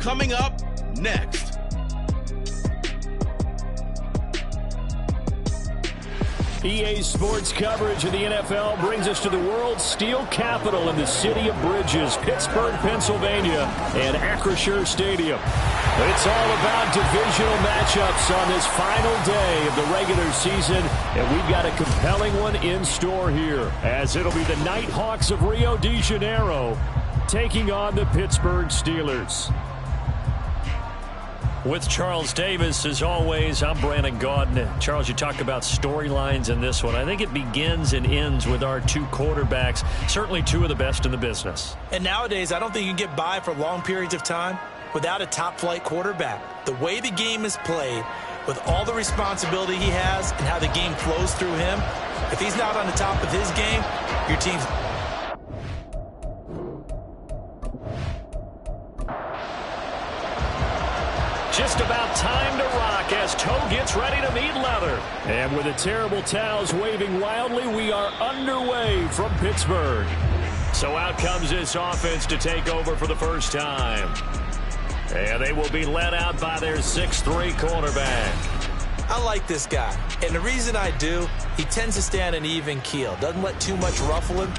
coming up next. EA Sports coverage of the NFL brings us to the world's steel capital in the city of bridges, Pittsburgh, Pennsylvania, and Acrisure Stadium. It's all about divisional matchups on this final day of the regular season, and we've got a compelling one in store here, as it'll be the Nighthawks of Rio de Janeiro taking on the Pittsburgh Steelers. With Charles Davis, as always, I'm Brandon Gaudin. Charles, you talk about storylines in this one. I think it begins and ends with our two quarterbacks, certainly two of the best in the business. And nowadays, I don't think you can get by for long periods of time without a top-flight quarterback. The way the game is played, with all the responsibility he has and how the game flows through him, if he's not on the top of his game, your team's... Just about time to rock as toe gets ready to meet leather. And with the terrible towels waving wildly, we are underway from Pittsburgh. So out comes this offense to take over for the first time. And they will be led out by their 6'3" quarterback. I like this guy. And the reason I do, he tends to stay on an even keel. Doesn't let too much ruffle him.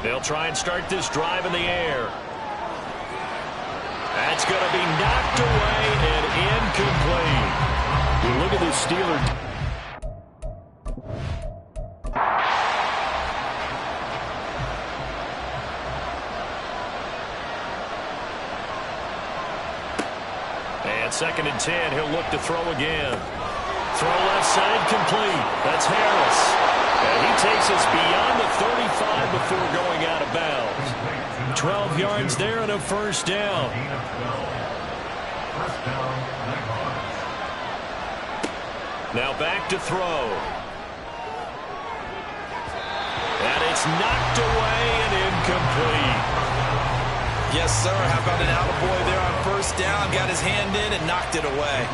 They'll try and start this drive in the air. That's going to be knocked away and incomplete. You look at the Steelers. And 2nd and 10, he'll look to throw again. Throw left side complete. That's Harris. And he takes us beyond the 35 before going out of bounds. 12 yards there and a first down. Now back to throw. And it's knocked away and incomplete. Yes, sir. How about an attaboy there on first down? Got his hand in and knocked it away.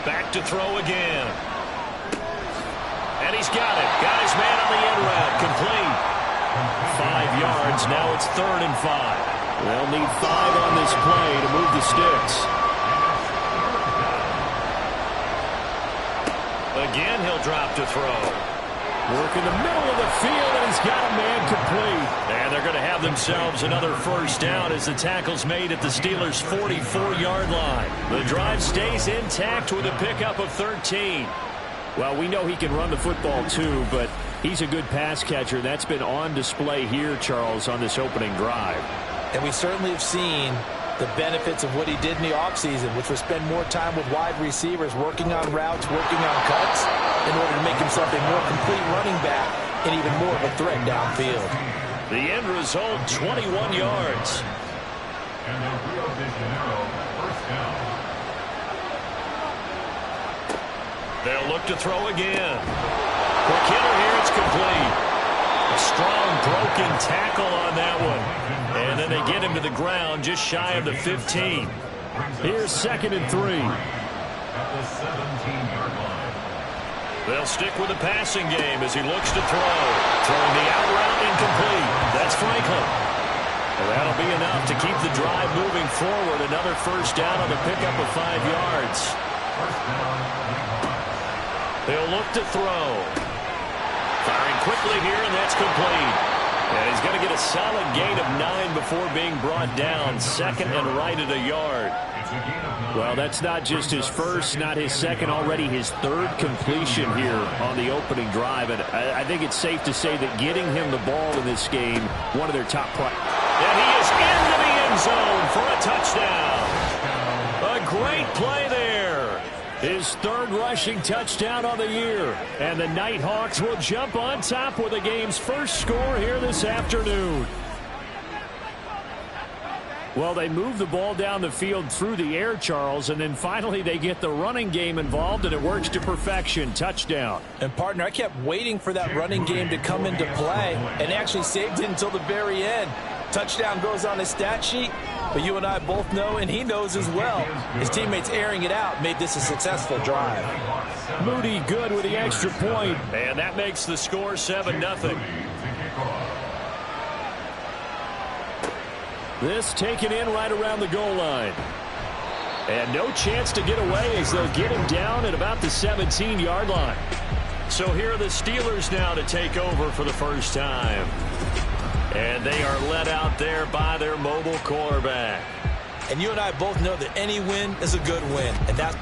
Back to throw again. he's got it. Got his man on the end route. Complete. 5 yards. Now it's 3rd and 5. They'll need 5 on this play to move the sticks. Again, he'll drop to throw. Work in the middle of the field, and he's got a man complete. And they're going to have themselves another first down as the tackle's made at the Steelers' 44-yard line. The drive stays intact with a pickup of 13. Well, we know he can run the football too, but he's a good pass catcher. That's been on display here, Charles, on this opening drive. And we certainly have seen the benefits of what he did in the offseason, which was spend more time with wide receivers, working on routes, working on cuts, in order to make himself a more complete running back and even more of a threat downfield. The end result, 21 yards. They'll look to throw again. Quick hitter here, it's complete. A strong broken tackle on that one. And then they get him to the ground just shy of the 15. Here's 2nd and 3. They'll stick with the passing game as he looks to throw. Throwing the out route incomplete. That's Franklin. Well, that'll be enough to keep the drive moving forward. Another first down on the pickup of 5 yards. They'll look to throw. Firing quickly here, and that's complete. And he's going to get a solid gain of 9 before being brought down. 2nd and right at a yard. Well, that's not just his first, not his second, already his 3rd completion here on the opening drive. And I think it's safe to say that getting him the ball in this game, one of their top priorities. And he is into the end zone for a touchdown. A great play there. His 3rd rushing touchdown on the year. And the Nighthawks will jump on top with the game's first score here this afternoon. Well, they move the ball down the field through the air, Charles, and then finally they get the running game involved, and it works to perfection. Touchdown. And, partner, I kept waiting for that running game to come into play and actually saved it until the very end. Touchdown goes on his stat sheet, but you and I both know, and he knows as well, his teammates airing it out made this a successful drive. Moody good with the extra point, and that makes the score 7-0. This taken in right around the goal line. And no chance to get away as they'll get him down at about the 17-yard line. So here are the Steelers now to take over for the first time. And they are led out there by their mobile quarterback. And you and I both know that any win is a good win. And that's...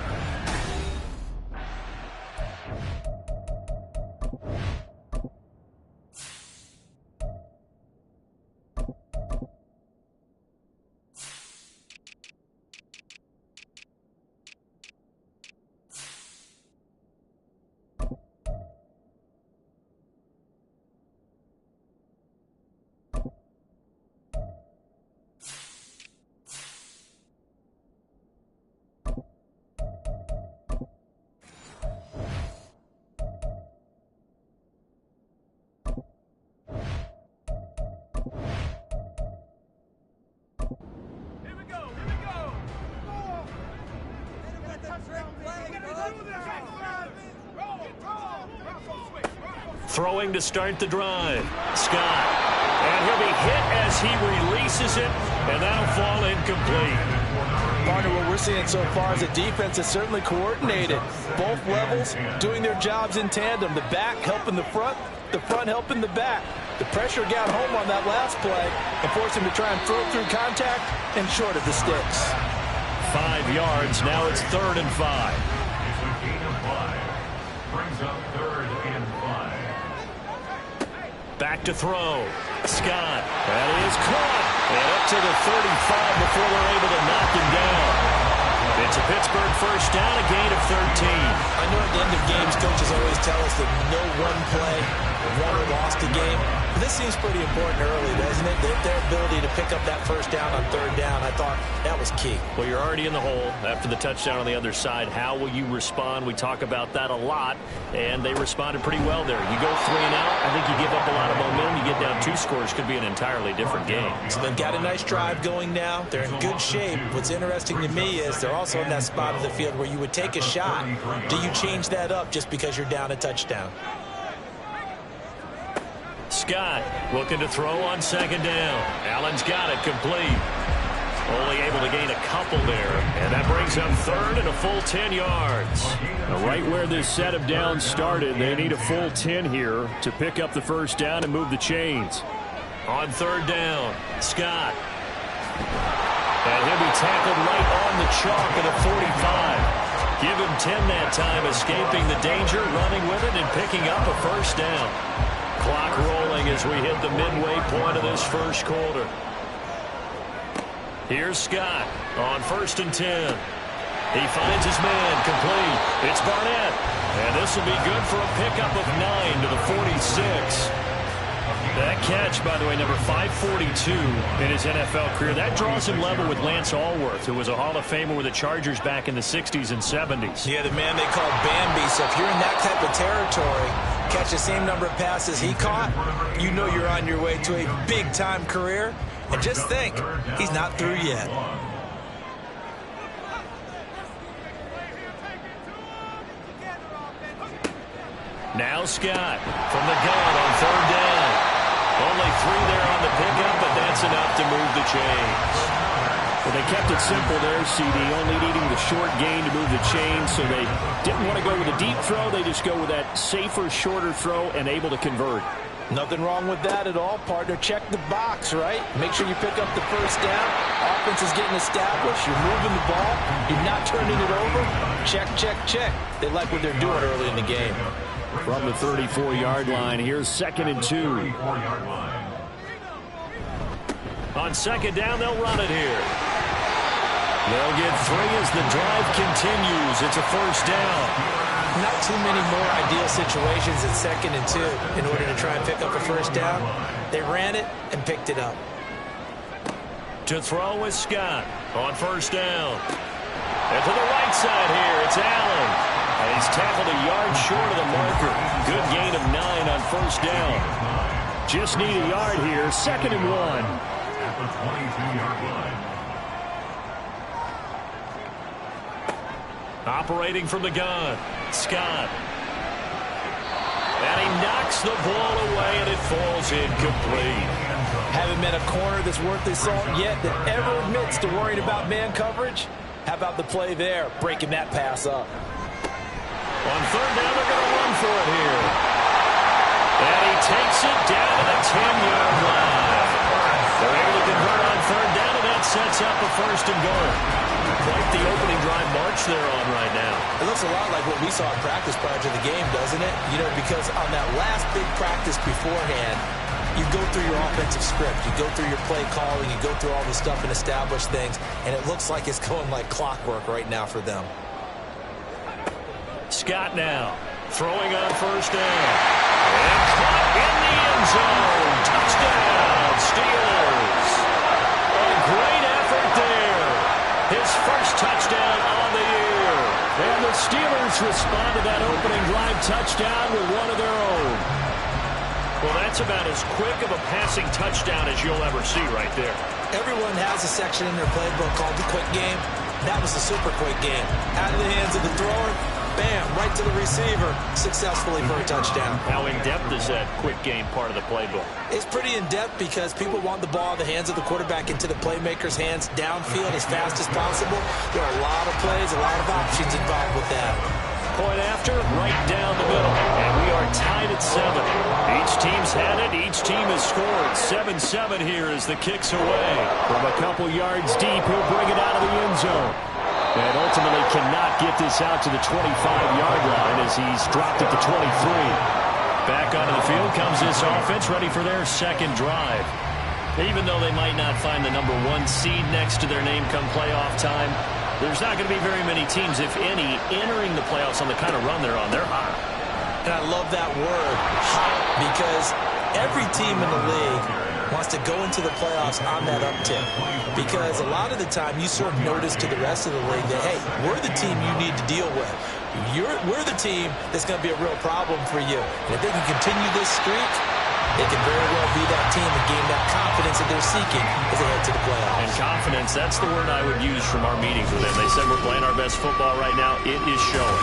Throwing to start the drive. Scott. And he'll be hit as he releases it, and that'll fall incomplete. Partner, what we're seeing so far is a defense that's certainly coordinated. Both levels doing their jobs in tandem. The back helping the front helping the back. The pressure got home on that last play and forced him to try and throw through contact and short of the sticks. 5 yards. Now it's 3rd and 5. Brings up 3rd and 5. Back to throw. Scott. That is caught. And up to the 35 before they're able to knock him down. It's a Pittsburgh first down, a gain of 13. I know at the end of games, coaches always tell us that no one play won or lost a game. But this seems pretty important early, doesn't it? Their ability to pick up that first down on 3rd down, I thought that was key. Well, you're already in the hole after the touchdown on the other side. How will you respond? We talk about that a lot, and they responded pretty well there. You go 3 and out, I think you give up a lot of momentum. You get down 2 scores, could be an entirely different game. So they've got a nice drive going now. They're in good shape. What's interesting to me is they're also in that spot of the field where you would take a shot. Do you change that up just because you're down a touchdown? Scott looking to throw on second down. Allen's got it complete. Only able to gain a couple there. And that brings up third and a full 10 yards. Now, right where this set of downs started, they need a full 10 here to pick up the first down and move the chains. On third down, Scott. And he'll be tackled right on the chalk at a 45. Give him 10 that time, escaping the danger, running with it, and picking up a first down. Clock rolling as we hit the midway point of this first quarter. Here's Scott on 1st and 10. He finds his man complete. It's Barnett. And this will be good for a pickup of 9 to the 46. That catch, by the way, number 542 in his NFL career. That draws him level with Lance Allworth, who was a Hall of Famer with the Chargers back in the 60s and 70s. Yeah, the man they call Bambi. So if you're in that type of territory, catch the same number of passes he caught, you know you're on your way to a big-time career. And just think, he's not through yet. Now Scott from the gun on third down. Only 3 there on the pickup, but that's enough to move the chains. Well, they kept it simple there, CD, only needing the short gain to move the chains, so they didn't want to go with a deep throw. They just go with that safer, shorter throw and able to convert. Nothing wrong with that at all, partner. Check the box, right? Make sure you pick up the first down. Offense is getting established. You're moving the ball. You're not turning it over. Check, check, check. They like what they're doing early in the game. From the 34-yard line, here's 2nd and 2. On second down, they'll run it here. They'll get 3 as the drive continues. It's a first down. Not too many more ideal situations at 2nd and 2 in order to try and pick up a first down. They ran it and picked it up. To throw with Scott on first down. And to the right side here, it's Allen. And he's tackled a yard short of the marker. Good gain of 9 on first down. Just need a yard here, 2nd and 1. At the 22-yard line. Operating from the gun, Scott. And he knocks the ball away, and it falls incomplete. Haven't met a corner that's worth his salt yet that ever admits to worrying about man coverage. How about the play there, breaking that pass up? On third down, they're going to run for it here. And he takes it down to the 10-yard line. They're able to convert on third down, and that sets up a 1st and goal. Quite the opening drive march they're on right now. It looks a lot like what we saw in practice prior to the game, doesn't it? You know, because on that last big practice beforehand, you go through your offensive script. You go through your play calling. You go through all the stuff and establish things. And it looks like it's going like clockwork right now for them. Scott now throwing on first down. And caught in the end zone. Touchdown, Steelers. A great effort there. His first touchdown on the year. And the Steelers respond to that opening drive touchdown with one of their own. Well, that's about as quick of a passing touchdown as you'll ever see right there. Everyone has a section in their playbook called the quick game. That was the super quick game. Out of the hands of the thrower, bam, right to the receiver, successfully for a touchdown. How in-depth is that quick game part of the playbook? It's pretty in-depth because people want the ball in the hands of the quarterback into the playmaker's hands downfield as fast as possible. There are a lot of plays, a lot of options involved with that. Point after, right down the middle. And we are tied at 7. Each team's had it. Each team has scored. 7-7 here as the kick's away. From a couple yards deep, he'll bring it out of the end zone. And ultimately cannot get this out to the 25-yard line as he's dropped at the 23. Back onto the field comes this offense, ready for their second drive. Even though they might not find the number 1 seed next to their name come playoff time, there's not going to be very many teams, if any, entering the playoffs on the kind of run they're on. They're hot. And I love that word, hot, because every team in the league wants to go into the playoffs on that uptick. Because a lot of the time you serve notice to the rest of the league that, hey, we're the team you need to deal with. We're the team that's going to be a real problem for you. And if they can continue this streak, they can very well be that team and gain that confidence that they're seeking as they head to the playoffs. And confidence, that's the word I would use from our meetings with them. They said we're playing our best football right now. It is showing.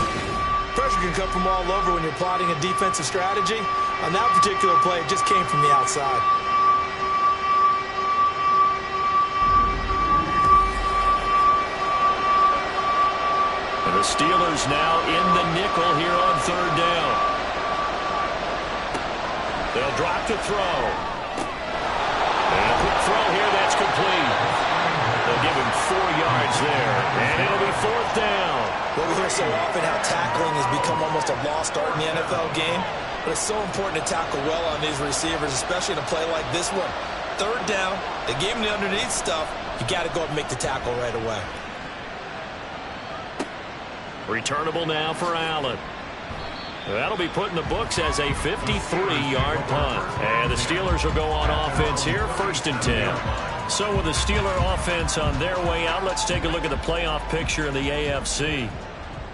Pressure can come from all over when you're plotting a defensive strategy. On that particular play, it just came from the outside. And the Steelers now in the nickel here on third down. They'll drop to throw. And a quick throw here, that's complete. They'll give him 4 yards there, and it'll be fourth down. Well, we hear so often how tackling has become almost a lost art in the NFL game, but it's so important to tackle well on these receivers, especially in a play like this one. Third down, they gave him the underneath stuff. You got to go up and make the tackle right away. Returnable now for Allen. That'll be put in the books as a 53-yard punt. And the Steelers will go on offense here, 1st and 10. So with the Steeler offense on their way out, let's take a look at the playoff picture in the AFC.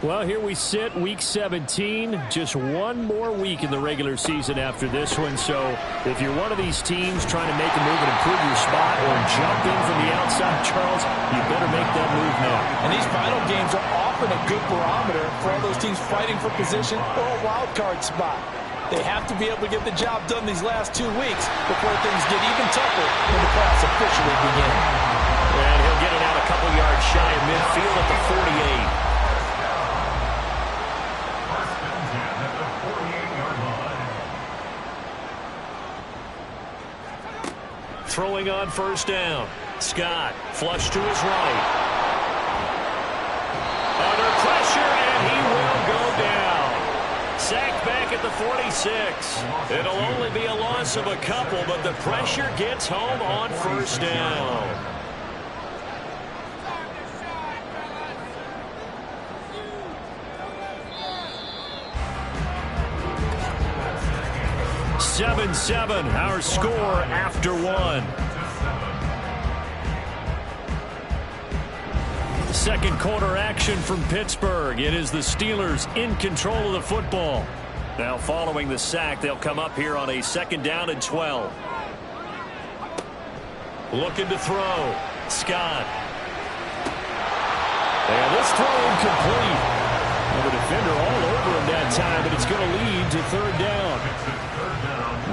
Well, here we sit, Week 17. Just one more week in the regular season after this one. So if you're one of these teams trying to make a move and improve your spot or jump in from the outside, Charles, you better make that move now. And these final games are often a good barometer for all those teams fighting for position or a wild card spot. They have to be able to get the job done these last 2 weeks before things get even tougher when the playoffs officially begin. And he'll get it out a couple yards shy of midfield at the 48. Throwing on 1st down. Scott, flush to his right. Under pressure, and he will go down. Sacked back at the 46. It'll only be a loss of a couple, but the pressure gets home on 1st down. Seven, our score after one. Second quarter action from Pittsburgh. It is the Steelers in control of the football. Now following the sack, they'll come up here on a 2nd down and 12. Looking to throw. Scott. And this throw incomplete. And the defender all over him that time, but it's going to lead to 3rd down.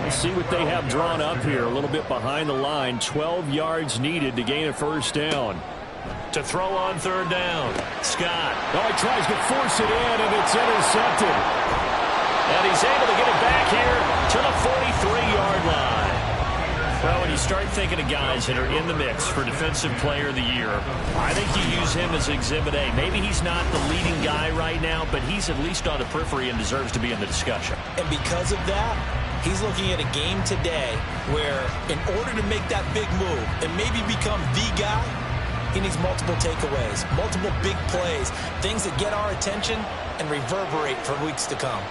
Let's see what they have drawn up here. A little bit behind the line. 12 yards needed to gain a 1st down. To throw on 3rd down. Scott. Oh, he tries to force it in, and it's intercepted. And he's able to get it back here to the 43-yard line. Well, when you start thinking of guys that are in the mix for Defensive Player of the Year, I think you use him as Exhibit A. Maybe he's not the leading guy right now, but he's at least on the periphery and deserves to be in the discussion. And because of that, he's looking at a game today where in order to make that big move and maybe become the guy, he needs multiple takeaways, multiple big plays, things that get our attention and reverberate for weeks to come.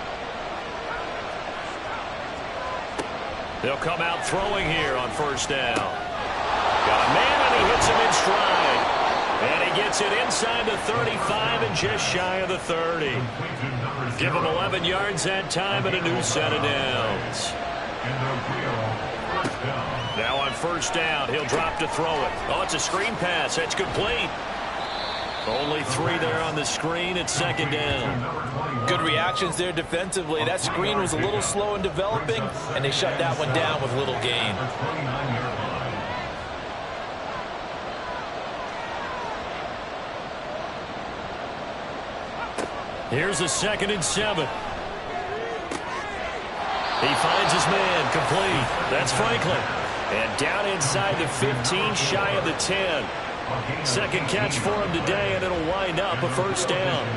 They'll come out throwing here on 1st down. Got a man, and he hits him in stride. And he gets it inside the 35 and just shy of the 30. Give him 11 yards that time and a new set of downs. Now on 1st down, he'll drop to throw it. Oh, it's a screen pass. That's complete. Only 3 there on the screen at 2nd down. Good reactions there defensively. That screen was a little slow in developing, and they shut that one down with little gain. Here's a 2nd and 7. He finds his man, complete. That's Franklin. And down inside the 15, shy of the 10. Second catch for him today, and it'll wind up a 1st down.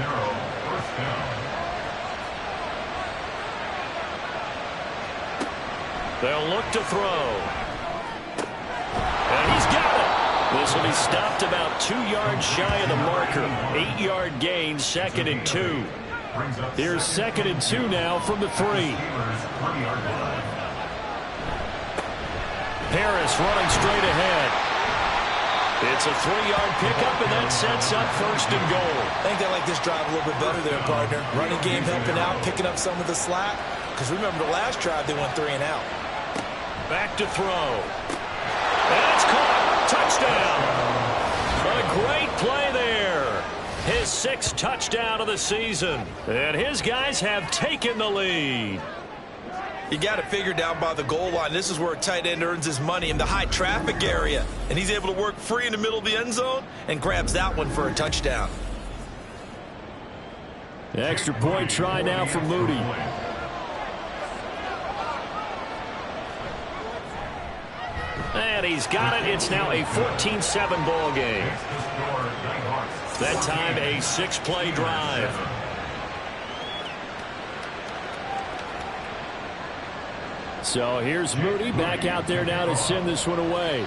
They'll look to throw. And he's got it. This will be stopped about 2 yards shy of the marker. 8-yard gain, 2nd and 2. Here's 2nd and 2 now from the 3. Harris running straight ahead. It's a 3-yard pickup, and that sets up 1st and goal. I think they like this drive a little bit better there, partner. Running game helping out, picking up some of the slack. Because remember, the last drive, they went 3 and out. Back to throw. And it's caught. Touchdown. A great play there. his 6th touchdown of the season. And his guys have taken the lead. You got to figure down by the goal line. This is where a tight end earns his money, in the high traffic area. And he's able to work free in the middle of the end zone and grabs that one for a touchdown. Extra point try now for Moody. And he's got it. It's now a 14-7 ball game. That time a 6-play drive. So here's Moody back out there now to send this one away.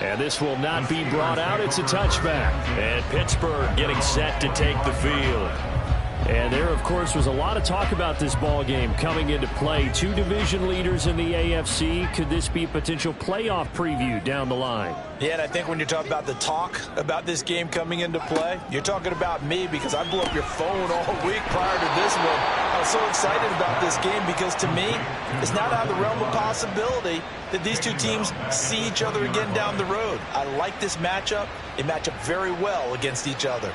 And this will not be brought out. It's a touchback. And Pittsburgh getting set to take the field. And there, of course, was a lot of talk about this ball game coming into play. 2 division leaders in the AFC. Could this be a potential playoff preview down the line? Yeah, and I think when you're talking about the talk about this game coming into play, you're talking about me, because I blew up your phone all week prior to this one. I was so excited about this game because, to me, it's not out of the realm of possibility that these two teams see each other again down the road. I like this matchup. They match up very well against each other.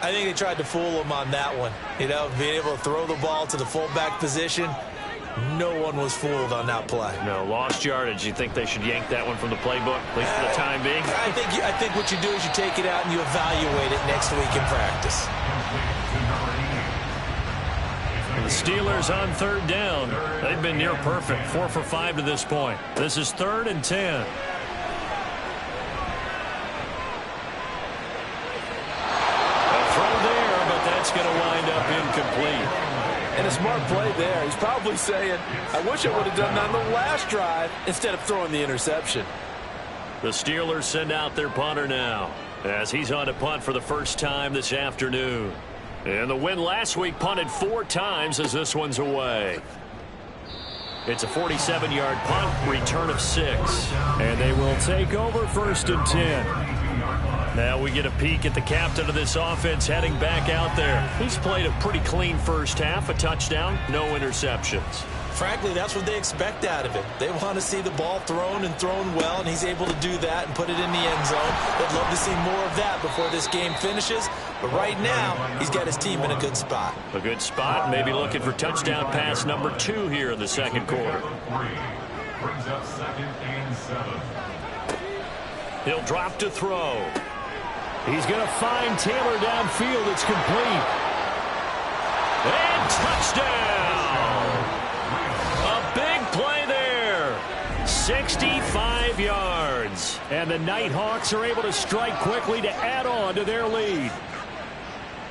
I think they tried to fool him on that one. You know, being able to throw the ball to the fullback position. No one was fooled on that play. No, lost yardage. You think they should yank that one from the playbook, at least for the time being? I think what you do is you take it out and you evaluate it next week in practice. The Steelers on 3rd down. They've been near perfect. 4 for 5 to this point. This is 3rd and 10. That's going to wind up incomplete. And a smart play there. He's probably saying, I wish I would have done that on the last drive instead of throwing the interception. The Steelers send out their punter now, as he's on to punt for the first time this afternoon. And the win last week punted 4 times as this one's away. It's a 47-yard punt, return of 6. And they will take over 1st and 10. Now we get a peek at the captain of this offense heading back out there. He's played a pretty clean first half, a touchdown, no interceptions. Frankly, that's what they expect out of him. They want to see the ball thrown and thrown well, and he's able to do that and put it in the end zone. They'd love to see more of that before this game finishes. But right now, he's got his team in a good spot. A good spot, maybe looking for touchdown pass number 2 here in the second quarter. Brings up 2nd and 7. He'll drop to throw. He's going to find Taylor downfield. It's complete. And touchdown! A big play there. 65 yards. And the Nighthawks are able to strike quickly to add on to their lead.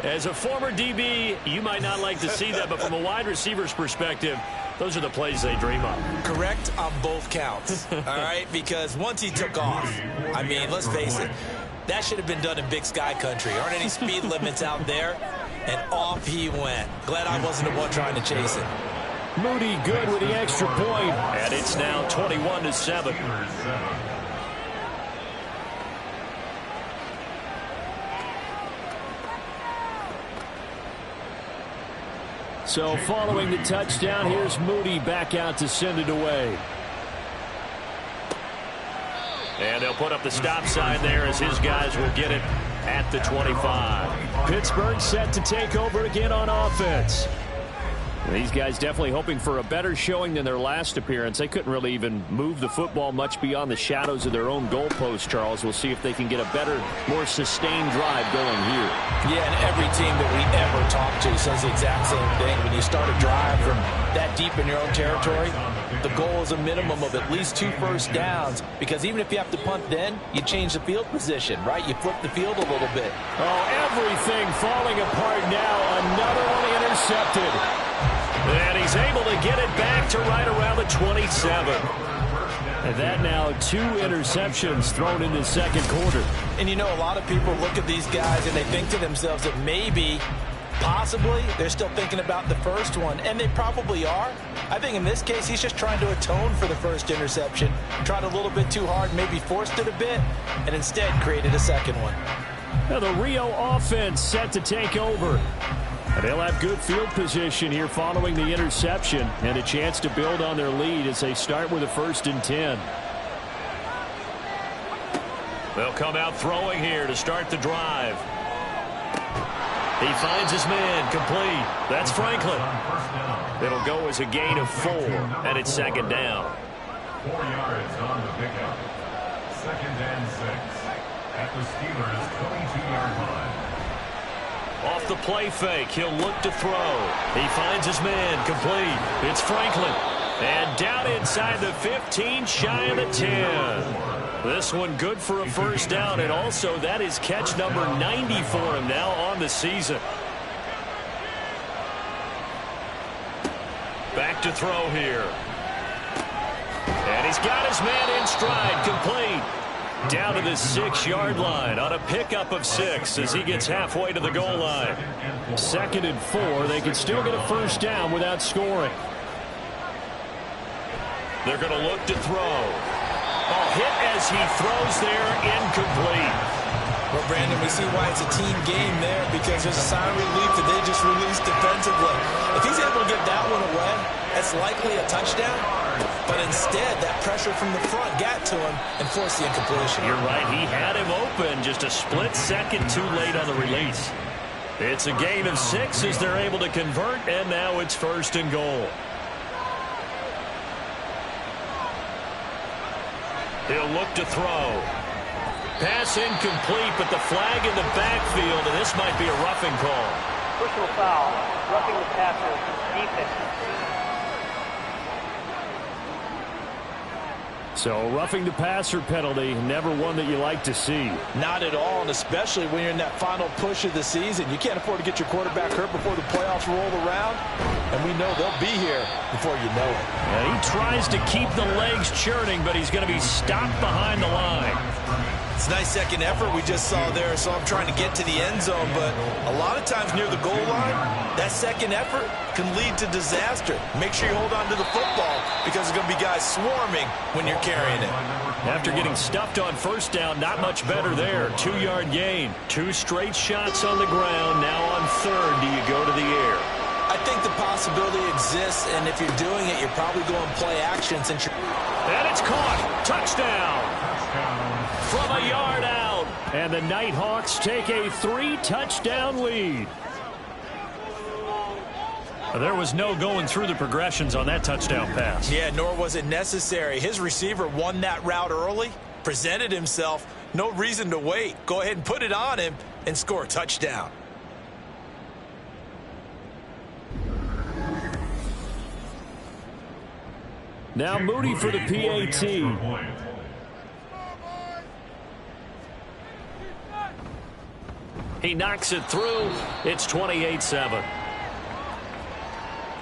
As a former DB, you might not like to see that, but from a wide receiver's perspective, those are the plays they dream of. Correct on both counts, all right? Because once he took off, I mean, let's face it, that should have been done in Big Sky country. Aren't any speed limits out there? And off he went. Glad I wasn't the one trying to chase it. Moody good with the extra point. And it's now 21-7. So following the touchdown, here's Moody back out to send it away. And they'll put up the stop sign there as his guys will get it at the 25. Pittsburgh set to take over again on offense. These guys definitely hoping for a better showing than their last appearance. They couldn't really even move the football much beyond the shadows of their own goalpost, Charles. We'll see if they can get a better, more sustained drive going here. Yeah, and every team that we ever talk to says the exact same thing. When you start a drive from that deep in your own territory, the goal is a minimum of at least 2 first downs, because even if you have to punt then, you change the field position, right? You flip the field a little bit. Oh, everything falling apart now. Another one intercepted. And he's able to get it back to right around the 27. And that now 2 interceptions thrown in the second quarter. And you know, a lot of people look at these guys and they think to themselves that maybe, possibly, they're still thinking about the first one. And they probably are. I think in this case, he's just trying to atone for the first interception. Tried a little bit too hard, maybe forced it a bit, and instead created a second one. Now the Rio offense set to take over. And they'll have good field position here following the interception and a chance to build on their lead as they start with a 1st and 10. They'll come out throwing here to start the drive. He finds his man, complete. That's Franklin. It'll go as a gain of 4, and it's second down. 4 yards on the pickup. 2nd and 6 at the Steelers' 22-yard line. Off the play fake, he'll look to throw. He finds his man, complete. It's Franklin. And down inside the 15, shy of the 10. This one good for a first down, and also that is catch number 90 for him now on the season. Back to throw here. And he's got his man in stride, complete. Down to the 6-yard line on a pickup of 6 as he gets halfway to the goal line. 2nd and 4, they can still get a first down without scoring. They're going to look to throw. Oh, hit as he throws there, incomplete. Well, Brandon, we see why it's a team game there, because there's a sign of relief that they just released defensively. If he's able to get that one away, that's likely a touchdown. But instead, that pressure from the front got to him and forced the incompletion. You're right. He had him open just a split second too late on the release. It's a gain of 6 as they're able to convert, and now it's 1st and goal. He'll look to throw. Pass incomplete, but the flag in the backfield, and this might be a roughing call. Personal foul, roughing the passer, defense. So roughing the passer penalty, never one that you like to see. Not at all, and especially when you're in that final push of the season. You can't afford to get your quarterback hurt before the playoffs roll around, and we know they'll be here before you know it. And he tries to keep the legs churning, but he's going to be stopped behind the line. It's a nice second effort we just saw there, so I'm trying to get to the end zone, but a lot of times near the goal line, that second effort can lead to disaster. Make sure you hold on to the football, because there's going to be guys swarming when you're carrying it. After getting stuffed on first down, not much better there. 2-yard gain. 2 straight shots on the ground. Now on 3rd, do you go to the air? I think the possibility exists, and if you're doing it, you're probably going play action since you're... And it's caught. Touchdown. From a yard out. And the Nighthawks take a 3-touchdown lead. There was no going through the progressions on that touchdown pass. Yeah, nor was it necessary. His receiver won that route early, presented himself. No reason to wait. Go ahead and put it on him and score a touchdown. Now Moody for the PAT. He knocks it through. It's 28-7.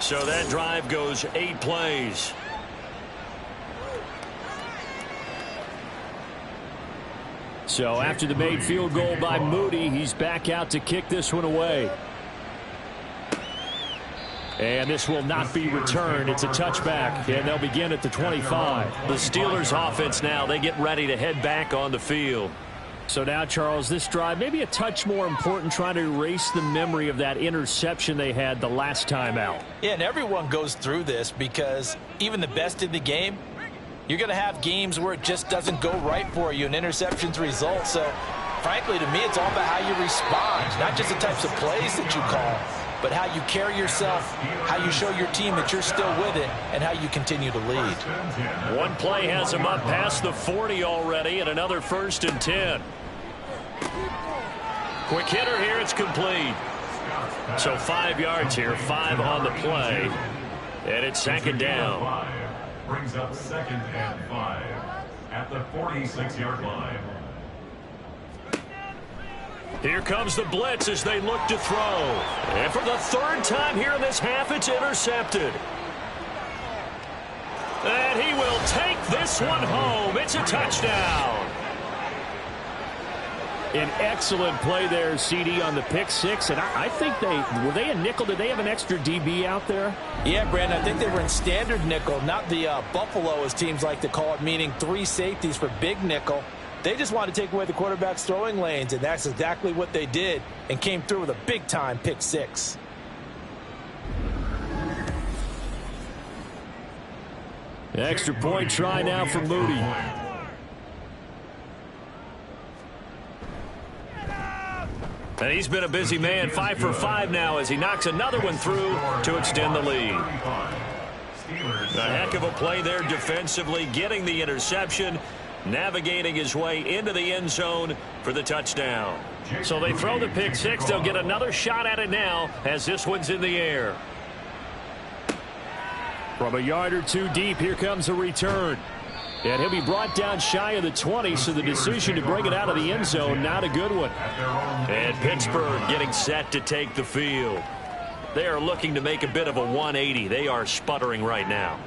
So that drive goes 8 plays. So after the made field goal by Moody, he's back out to kick this one away. And this will not be returned. It's a touchback, and they'll begin at the 25. The Steelers offense now, they get ready to head back on the field. So now, Charles, this drive maybe a touch more important, trying to erase the memory of that interception they had the last time out. Yeah, and everyone goes through this, because even the best in the game, you're going to have games where it just doesn't go right for you, and interceptions result. So, frankly, to me, it's all about how you respond, not just the types of plays that you call, but how you carry yourself, how you show your team that you're still with it, and how you continue to lead. One play has him up past the 40 already, and another 1st and 10. Quick hitter here, it's complete. So 5 yards here, 5 on the play, and it's 2nd down. Brings up 2nd and 5 at the 46-yard line. Here comes the blitz as they look to throw. And for the 3rd time here in this half, it's intercepted. And he will take this one home. It's a touchdown. An excellent play there, CD, on the pick 6. And I think were they a nickel? Did they have an extra DB out there? Yeah, Brandon, I think they were in standard nickel, not the Buffalo, as teams like to call it, meaning 3 safeties for big nickel. They just wanted to take away the quarterback's throwing lanes, and that's exactly what they did, and came through with a big-time pick 6. The extra point try now for Moody. And he's been a busy man, 5 for 5 now as he knocks another one through to extend the lead. A heck of a play there defensively, getting the interception, navigating his way into the end zone for the touchdown. So they throw the pick six. They'll get another shot at it now as this one's in the air. From a yard or two deep, here comes a return. And he'll be brought down shy of the 20, so the decision to bring it out of the end zone, not a good one. And Pittsburgh getting set to take the field. They are looking to make a bit of a 180. They are sputtering right now.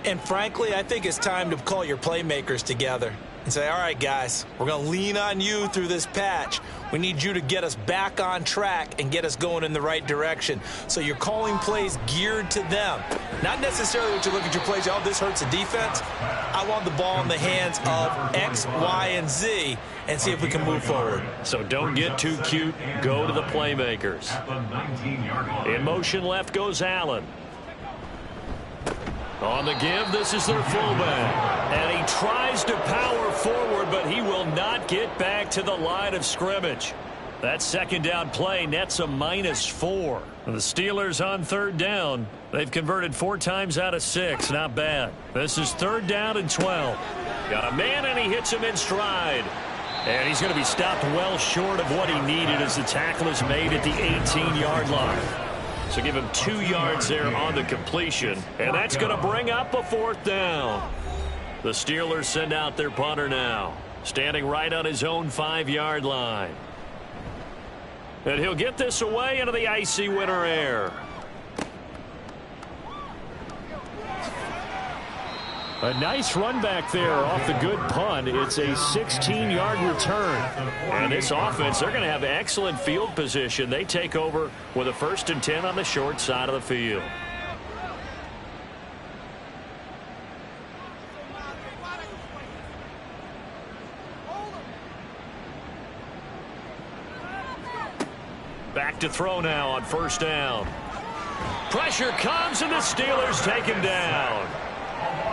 And frankly, I think it's time to call your playmakers together and say, all right, guys, we're going to lean on you through this patch. We need you to get us back on track and get us going in the right direction. So you're calling plays geared to them. Not necessarily what you look at your plays, oh, this hurts the defense. I want the ball in the hands of X, Y, and Z and see if we can move forward. So don't get too cute. Go to the playmakers. In motion left goes Allen. On the give, this is their fullback. And he tries to power forward, but he will not get back to the line of scrimmage. That second down play nets a -4. The Steelers on third down. They've converted 4 times out of 6. Not bad. This is 3rd down and 12. Got a man, and he hits him in stride. And he's going to be stopped well short of what he needed as the tackle is made at the 18-yard line. So give him 2 yards there on the completion. And that's going to bring up a 4th down. The Steelers send out their punter now, standing right on his own 5-yard line. And he'll get this away into the icy winter air. A nice run back there off the good punt. It's a 16-yard return. And this offense, they're going to have excellent field position. They take over with a 1st and 10 on the short side of the field. Back to throw now on 1st down. Pressure comes, and the Steelers take him down.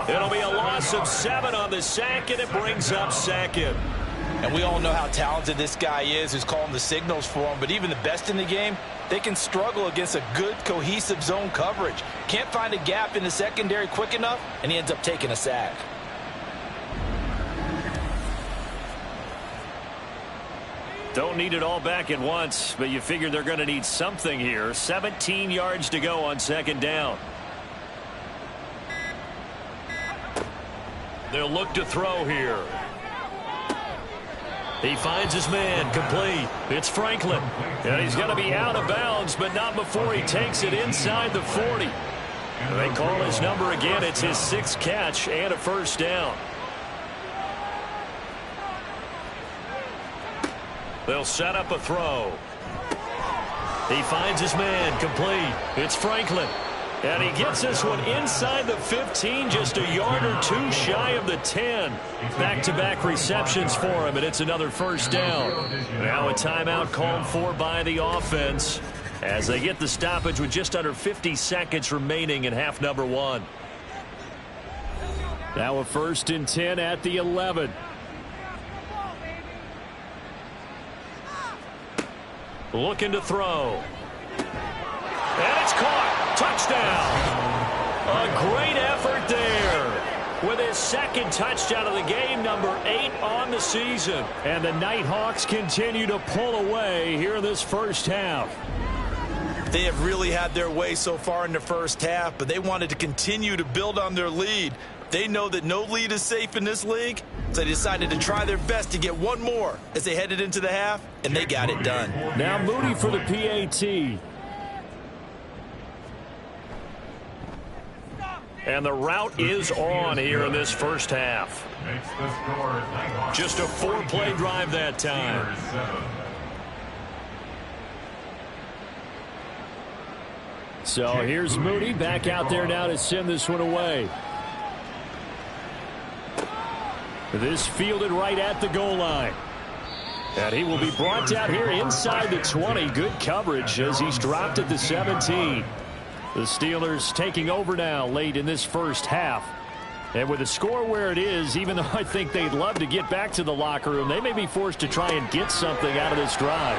It'll be a loss of 7 on the sack, and it brings up 2nd. And we all know how talented this guy is who's calling the signals for him, but even the best in the game, they can struggle against a good, cohesive zone coverage. Can't find a gap in the secondary quick enough, and he ends up taking a sack. Don't need it all back at once, but you figure they're going to need something here. 17 yards to go on 2nd down. They'll look to throw here. He finds his man, complete. It's Franklin. And he's going to be out of bounds, but not before he takes it inside the 40. They call his number again. It's his 6th catch and a 1st down. They'll set up a throw. He finds his man, complete. It's Franklin. And he gets this one inside the 15, just a yard or 2 shy of the 10. Back-to-back receptions for him, and it's another 1st down. Now a timeout called for by the offense as they get the stoppage with just under 50 seconds remaining in half number 1. Now a 1st and 10 at the 11. Looking to throw. And it's caught. Touchdown. A great effort there. With his 2nd touchdown of the game, number 8 on the season. And the Nighthawks continue to pull away here in this 1st half. They have really had their way so far in the 1st half, but they wanted to continue to build on their lead. They know that no lead is safe in this league, so they decided to try their best to get one more as they headed into the half, and they got it done. Now Moody for the PAT. And the route is on here in this 1st half. Just a 4-play drive that time. So here's Moody back out there now to send this one away. This fielded right at the goal line. And he will be brought down here inside the 20. Good coverage as he's dropped at the 17. The Steelers taking over now late in this 1st half. And with the score where it is, even though I think they'd love to get back to the locker room, they may be forced to try and get something out of this drive.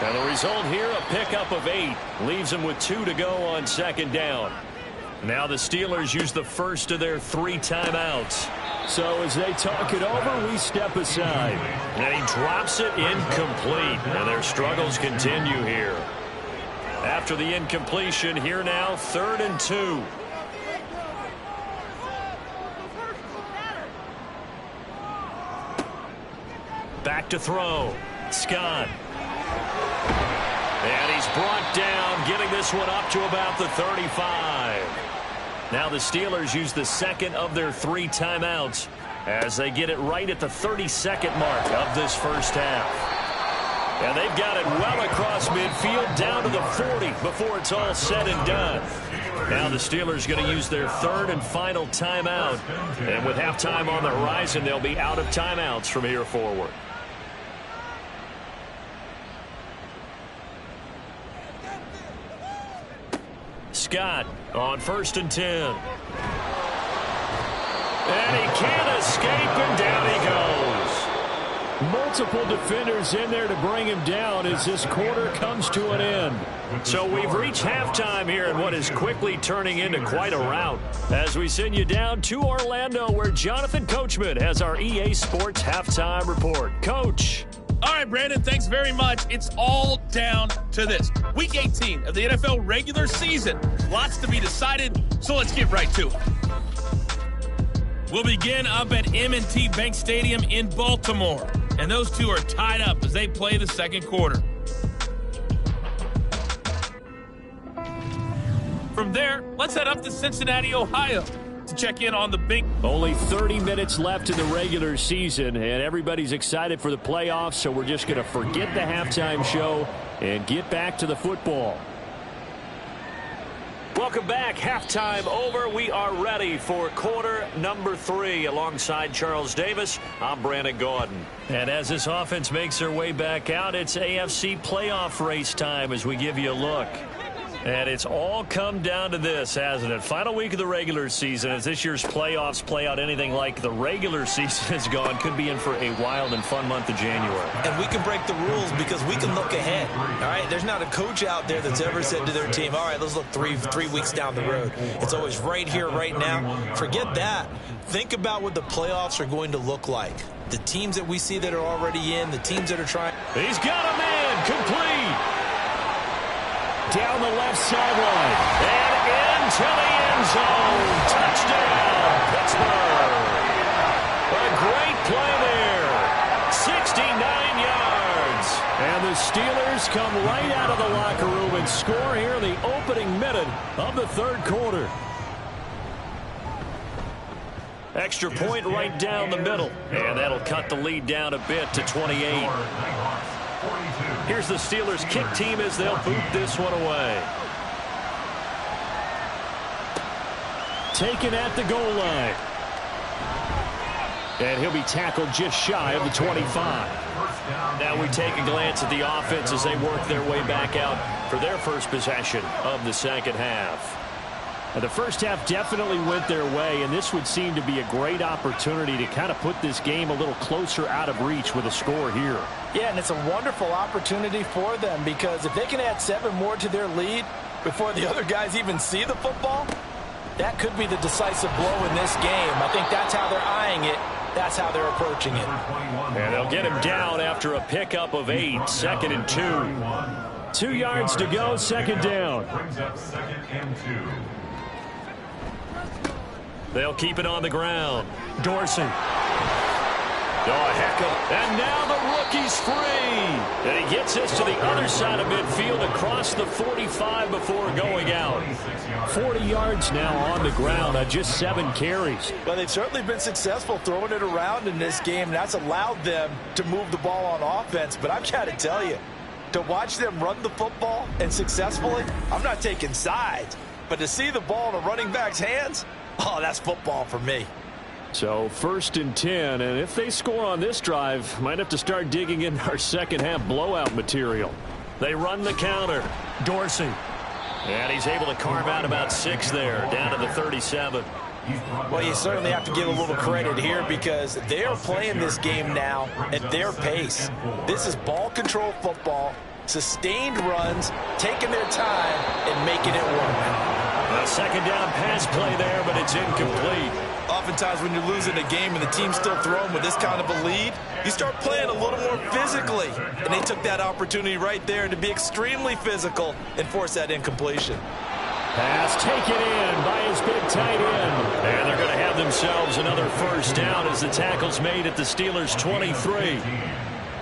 And the result here, a pickup of 8. Leaves them with 2 to go on second down. Now the Steelers use the first of their 3 timeouts. So as they talk it over, we step aside. And he drops it incomplete. And their struggles continue here. After the incompletion, here now, 3rd and 2. Back to throw. Scott. And he's brought down, getting this one up to about the 35. Now the Steelers use the second of their 3 timeouts as they get it right at the 32nd mark of this first half. And they've got it well across midfield down to the 40 before it's all said and done. Now the Steelers going to use their 3rd and final timeout. And with halftime on the horizon, they'll be out of timeouts from here forward. Scott on 1st and 10. And he can't escape, and down he goes. Multiple defenders in there to bring him down as this quarter comes to an end. So we've reached halftime here in what is quickly turning into quite a rout. As we send you down to Orlando, where Jonathan Coachman has our EA Sports halftime report. Coach. All right, Brandon, thanks very much. It's all down to this. Week 18 of the NFL regular season. Lots to be decided, so let's get right to it. We'll begin up at M&T Bank Stadium in Baltimore. And those two are tied up as they play the second quarter. From there, let's head up to Cincinnati, Ohio, to check in on the big. Only 30 minutes left in the regular season, and everybody's excited for the playoffs, so we're just going to forget the halftime show and get back to the football. Welcome back. Halftime over. We are ready for quarter number 3. Alongside Charles Davis, I'm Brandon Gordon. And as this offense makes their way back out, it's AFC playoff race time as we give you a look. And it's all come down to this, hasn't it? Final week of the regular season. As this year's playoffs play out anything like the regular season has gone, could be in for a wild and fun month of January. And we can break the rules because we can look ahead. All right, there's not a coach out there that's ever said to their team, all right, let's look three weeks down the road. It's always right here, right now. Forget that. Think about what the playoffs are going to lolook like. The teams that we see that are already in, the teams that are trying. He's got a man complete. Down the left sideline. And into the end zone. Touchdown, Pittsburgh. A great play there. 69 yards. And the Steelers come right out of the locker room and score here in the opening minute of the third quarter. Extra point right down the middle. And that'll cut the lead down a bit to 28. Here's the Steelers kick team as they'll boot this one away. Taken at the goal line. And he'll be tackled just shy of the 25. Now we take a glance at the offense as they work their way back out for their first possession of the second half. And the first half definitely went their way, and this would seem to be a great opportunity to kind of put this game a little closer out of reach with a score here. Yeah, and it's a wonderful opportunity for them because if they can add 7 more to their lead before the other guys even see the football, that could be the decisive blow in this game. I think that's how they're eyeing it. That's how they're approaching it. And they'll get him down after a pickup of 8, 2nd and 2. 2 yards to go, second down. They'll keep it on the ground. Dorsey. Oh, heck of. And now the rookie's free. And he gets this to the other side of midfield across the 45 before going out. 40 yards now on the ground on just 7 carries. Well, they've certainly been successful throwing it around in this game, and that's allowed them to move the ball on offense. But I've got to tell you, to watch them run the football and successfully, I'm not taking sides. But to see the ball in a running back's hands, oh, that's football for me. So 1st and 10, and if they score on this drive, might have to start digging in our second half blowout material. They run the counter. Dorsey. And he's able to carve out about 6 there, down to the 37. Well, you certainly have to give a little credit here because they are playing this game now at their pace. This is ball control football. sustained runs, taking their time, and making it work. A second down pass play there, but it's incomplete. Oftentimes when you're losing a game and the team's still throwing with this kind of a lead, you start playing a little more physically. And they took that opportunity right there to be extremely physical and force that incompletion. Pass taken in by his big tight end. And they're going to have themselves another first down as the tackle's made at the Steelers' 23.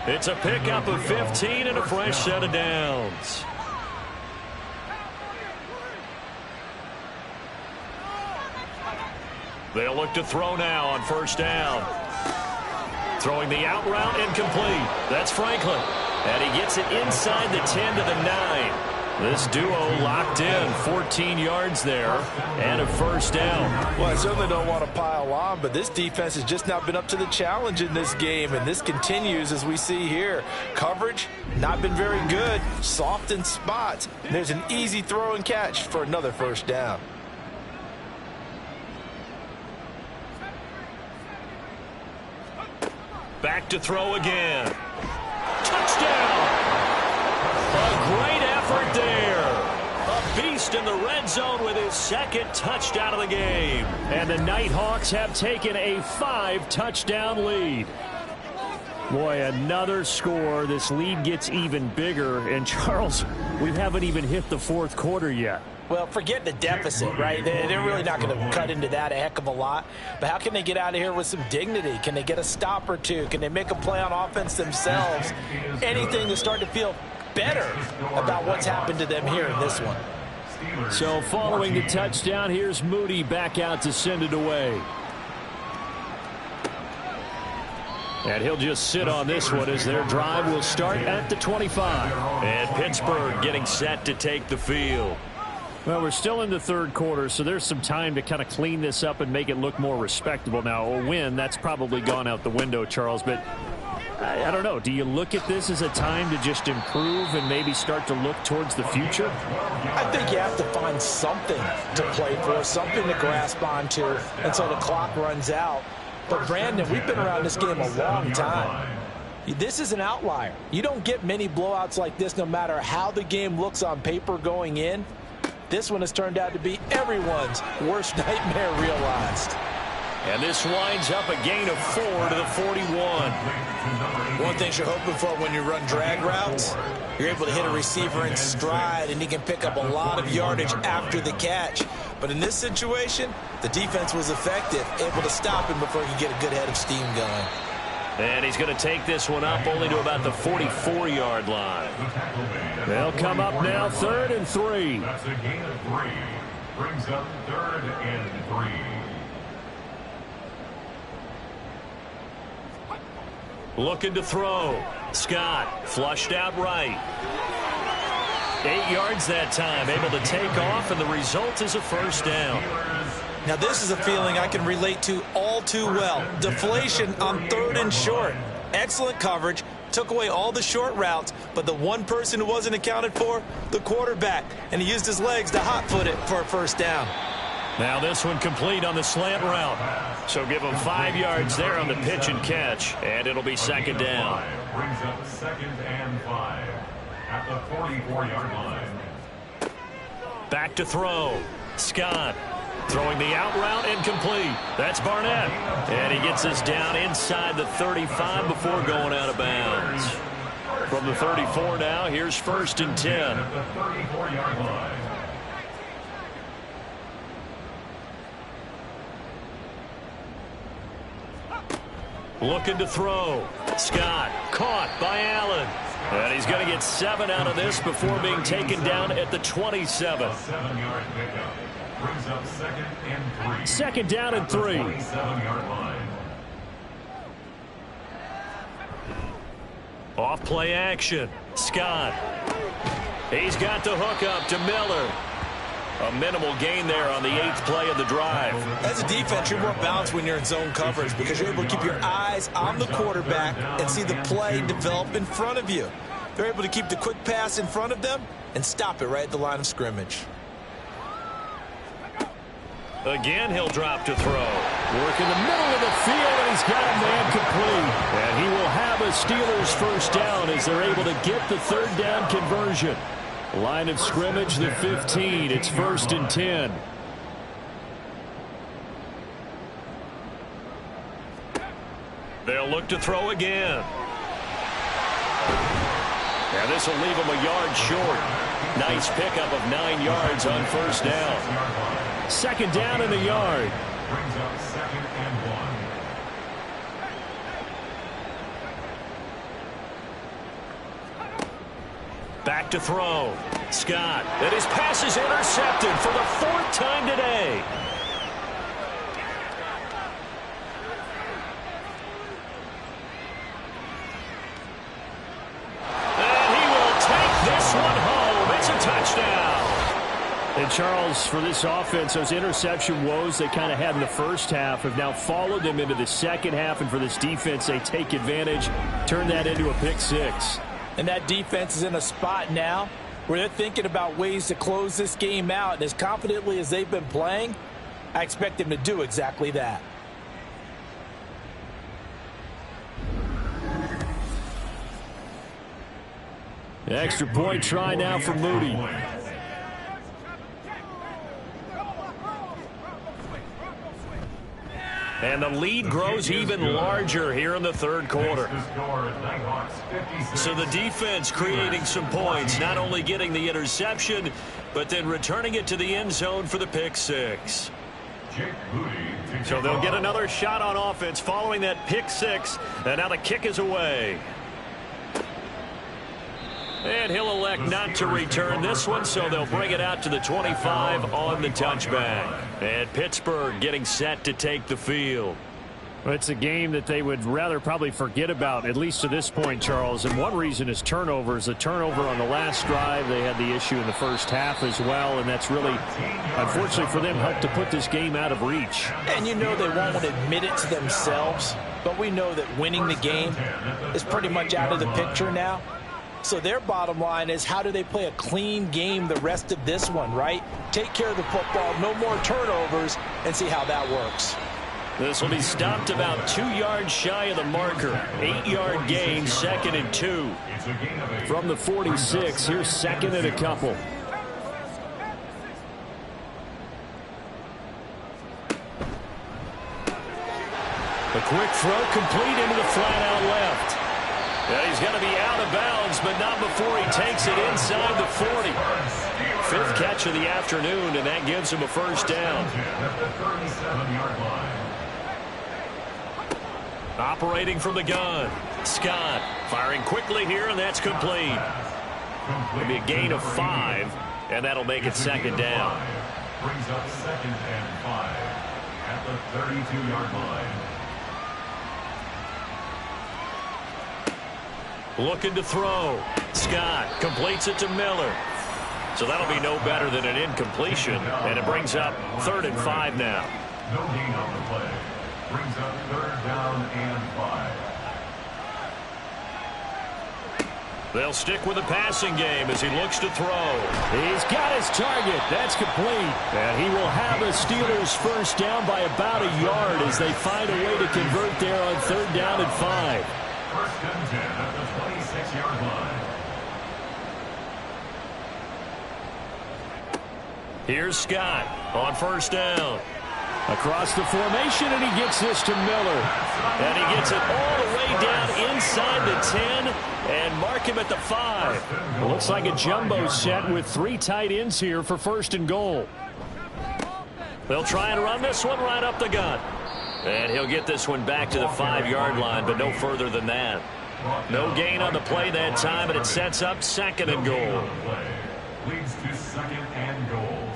It's a pickup of 15 and a fresh set of downs. They'll look to throw now on first down. Throwing the out route incomplete. That's Franklin. And he gets it inside the 10 to the 9. This duo locked in, 14 yards there, and a first down. Well, I certainly don't want to pile on, but this defense has just not been up to the challenge in this game, and this continues as we see here. Coverage, not been very good, soft in spots. There's an easy throw and catch for another first down. Back to throw again. Touchdown! A great effort there. A beast in the red zone with his second touchdown of the game. And the Nighthawks have taken a 5-touchdown lead. Boy, another score. This lead gets even bigger. And, Charles, we haven't even hit the fourth quarter yet. Well, forget the deficit, right? They're really not going to cut into that a heck of a lot. But how can they get out of here with some dignity? Can they get a stop or two? Can they make a play on offense themselves? Anything to start to feel better about what's happened to them here in this one. So following the touchdown, here's Moody back out to send it away. And he'll just sit on this one as their drive will start at the 25. And Pittsburgh getting set to take the field. Well, we're still in the third quarter, so there's some time to kind of clean this up and make it look more respectable. Now, a win, that's probably gone out the window, Charles, but I don't know. Do you look at this as a time to just improve and maybe start to look towards the future? I think you have to find something to play for, something to grasp onto until the clock runs out. But, Brandon, we've been around this game a long time. This is an outlier. You don't get many blowouts like this no matter how the game looks on paper going in. This one has turned out to be everyone's worst nightmare realized. And this winds up a gain of 4 to the 41. One thing you're hoping for when you run drag routes, you're able to hit a receiver in stride, and he can pick up a lot of yardage after the catch. But in this situation, the defense was effective, able to stop him before he could get a good head of steam going. And he's going to take this one up only to about the 44-yard line. They'll come up now, 3rd and 3. That's a gain of 3. Brings up 3rd and 3. Looking to throw. Scott flushed out right. 8 yards that time, able to take off, and the result is a first down. Now, this is a feeling I can relate to all too well. Deflation on 3rd and short. Excellent coverage. Took away all the short routes, but the one person who wasn't accounted for, the quarterback. And he used his legs to hot-foot it for a first down. Now this one complete on the slant route. So give him 5 yards there on the pitch and catch, and it'll be second down. Brings up 2nd and 5 at the 44-yard line. Back to throw. Scott throwing the out route incomplete. That's Barnett. And he gets us down inside the 35 before going out of bounds. From the 34 now, here's 1st and 10. At the 34-yard line. Looking to throw. Scott caught by Allen. And he's going to get 7 out of this before being taken down at the 27. 7-yard pickup. Brings up 2nd and 3. Second down and 3. 27-yard line. Off play action. Scott. He's got the hook up to Miller. A minimal gain there on the 8th play of the drive. As a defense, you're more balanced when you're in zone coverage because you're able to keep your eyes on the quarterback and see the play develop in front of you. They're able to keep the quick pass in front of them and stop it right at the line of scrimmage. Again, he'll drop to throw. Work in the middle of the field, and he's got a man complete. And he will have a Steelers first down as they're able to get the third down conversion. Line of scrimmage, the 15. It's 1st and 10. They'll look to throw again. And this will leave him a yard short. Nice pickup of 9 yards on first down. 2nd down in the yard. Brings up 2nd and 1. Back to throw. Scott. And his pass is intercepted for the 4th time today. And Charles, for this offense, those interception woes they kind of had in the first half have now followed them into the second half. And for this defense, they take advantage, turn that into a pick 6. And that defense is in a spot now where they're thinking about ways to close this game out. And as confidently as they've been playing, I expect them to do exactly that. Extra point try now for Moody. And the lead grows even larger here in the third quarter. So the defense creating some points, not only getting the interception, but then returning it to the end zone for the pick 6. So they'll get another shot on offense following that pick 6. And now the kick is away. And he'll elect not to return this one, so they'll bring it out to the 25 on the touchback. And Pittsburgh getting set to take the field. Well, it's a game that they would rather probably forget about, at least to this point, Charles. And one reason is turnovers. The turnover on the last drive, they had the issue in the first half as well, and that's really, unfortunately for them, helped to put this game out of reach. And you know they won't admit it to themselves, but we know that winning the game is pretty much out of the picture now. So their bottom line is, how do they play a clean game the rest of this one, right? Take care of the football, no more turnovers, and see how that works. This will be stopped about 2 yards shy of the marker. 8-yard gain, 2nd and 2. From the 46, here's 2nd and a couple. A quick throw complete into the flat-out left. Yeah, he's going to be out of bounds, but not before he takes it inside the 40. 5th catch of the afternoon, and that gives him a first down. Operating from the gun. Scott firing quickly here, and that's complete. It'll be a gain of 5, and that'll make it 2nd down. Brings up 2nd and 5 at the 32-yard line. Looking to throw. Scott completes it to Miller. So that'll be no better than an incompletion. And it brings up 3rd and 5 now. No gain on the play. Brings up 3rd down and 5. They'll stick with the passing game as he looks to throw. He's got his target. That's complete. And he will have a Steelers first down by about a yard as they find a way to convert there on 3rd down and 5. 1st and 10 at the 26-yard line. Here's Scott on 1st down. Across the formation, and he gets this to Miller. And he gets it all the way down inside the 10 and mark him at the 5. It looks like a jumbo set with 3 tight ends here for 1st and goal. They'll try and run this one right up the gut. And he'll get this one back to the 5-yard line, but no further than that. No gain on the play that time, and it sets up 2nd and goal. Leads to 2nd and goal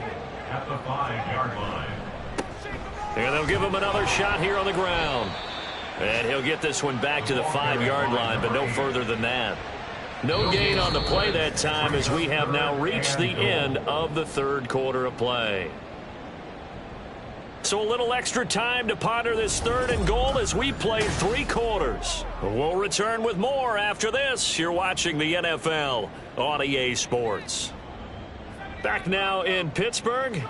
at the 5-yard line. And they'll give him another shot here on the ground. And he'll get this one back to the 5-yard line, but no further than that. No gain on the play that time as we have now reached the end of the 3rd quarter of play. So a little extra time to ponder this 3rd and goal as we play 3 quarters. We'll return with more after this. You're watching the NFL on EA Sports. Back now in Pittsburgh.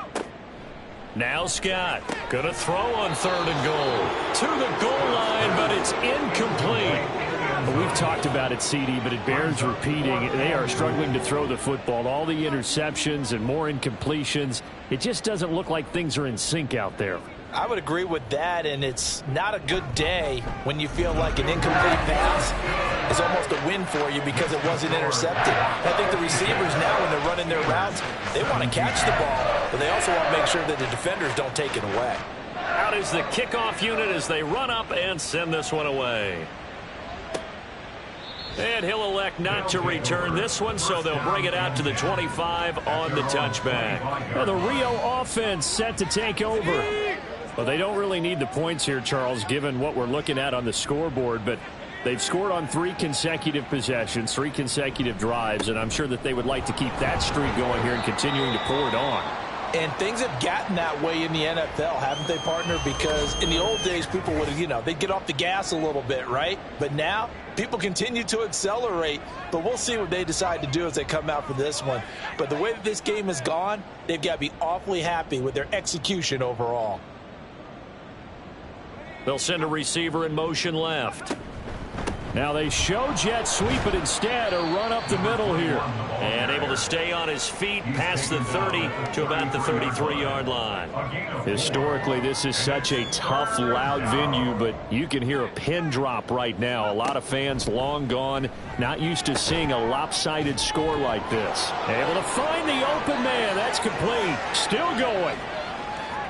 Now Scott going to throw on 3rd and goal. To the goal line, but it's incomplete. We've talked about it, CD, but it bears repeating. They are struggling to throw the football. All the interceptions and more incompletions. It just doesn't look like things are in sync out there. I would agree with that, and it's not a good day when you feel like an incomplete pass is almost a win for you because it wasn't intercepted. I think the receivers now, when they're running their routes, they want to catch the ball, but they also want to make sure that the defenders don't take it away. Out is the kickoff unit as they run up and send this one away. And he'll elect not to return this one, so they'll bring it out to the 25 on the touchback. Well, the Rio offense set to take over. Well, they don't really need the points here, Charles, given what we're looking at on the scoreboard, but they've scored on 3 consecutive possessions, 3 consecutive drives, and I'm sure that they would like to keep that streak going here and continuing to pour it on. And things have gotten that way in the NFL, haven't they, partner? Because in the old days, people would, they'd get off the gas a little bit, right? But now, people continue to accelerate. But we'll see what they decide to do as they come out for this one. But the way that this game has gone, they've got to be awfully happy with their execution overall. They'll send a receiver in motion left. Now they show jet sweep, but instead a run up the middle here. And able to stay on his feet past the 30 to about the 33-yard line. Historically, this is such a tough, loud venue, but you can hear a pin drop right now. A lot of fans long gone, not used to seeing a lopsided score like this. Able to find the open man. That's complete. Still going.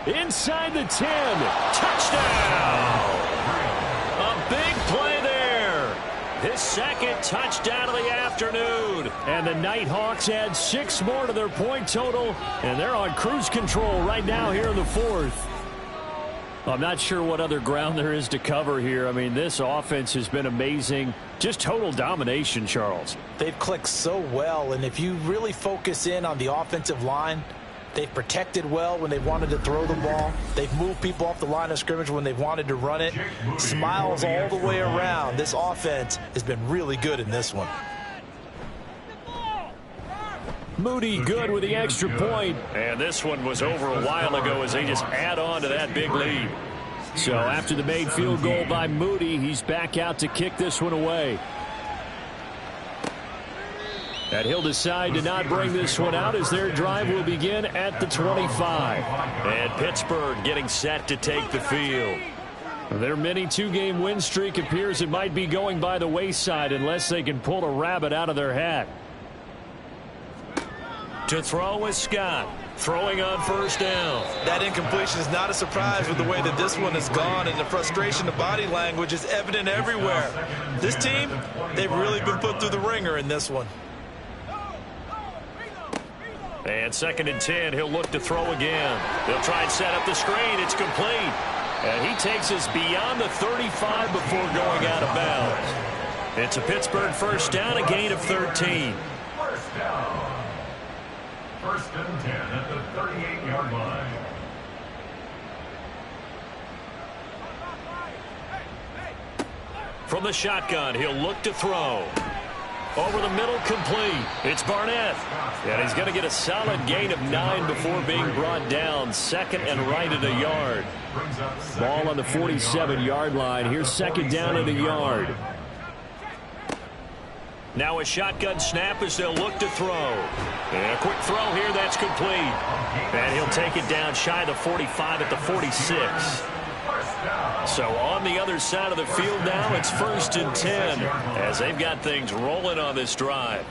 Inside the 10. Touchdown! A big play there. His second touchdown of the afternoon. And the Nighthawks add 6 more to their point total, and they're on cruise control right now here in the 4th. I'm not sure what other ground there is to cover here. I mean, this offense has been amazing. Just total domination, Charles. They've clicked so well, and if you really focus in on the offensive line, they've protected well when they've wanted to throw the ball. They've moved people off the line of scrimmage when they've wanted to run it. Smiles all the way around. This offense has been really good in this one. Moody good with the extra point. And this one was over a while ago as they just add on to that big lead. So after the made field goal by Moody, he's back out to kick this one away. And he'll decide to not bring this one out as their drive will begin at the 25. And Pittsburgh getting set to take the field. Their mini 2-game win streak appears it might be going by the wayside unless they can pull a rabbit out of their hat. To throw is Scott. Throwing on 1st down. That incompletion is not a surprise with the way that this one has gone, and the frustration of body language is evident everywhere. This team, they've really been put through the ringer in this one. And 2nd and 10, he'll look to throw again. They'll try and set up the screen. It's complete. And he takes us beyond the 35 before going out of bounds. It's a Pittsburgh 1st down, a gain of 13. 1st down. 1st and 10 at the 38-yard line. From the shotgun, he'll look to throw. Over the middle, complete. It's Barnett. And he's going to get a solid gain of 9 before being brought down. 2nd and right at a yard. Ball on the 47-yard line. Here's 2nd down at a yard. Now a shotgun snap as they'll look to throw. And a quick throw here, that's complete. And he'll take it down shy of the 45 at the 46. So on the other side of the field now, it's 1st and 10 as they've got things rolling on this drive.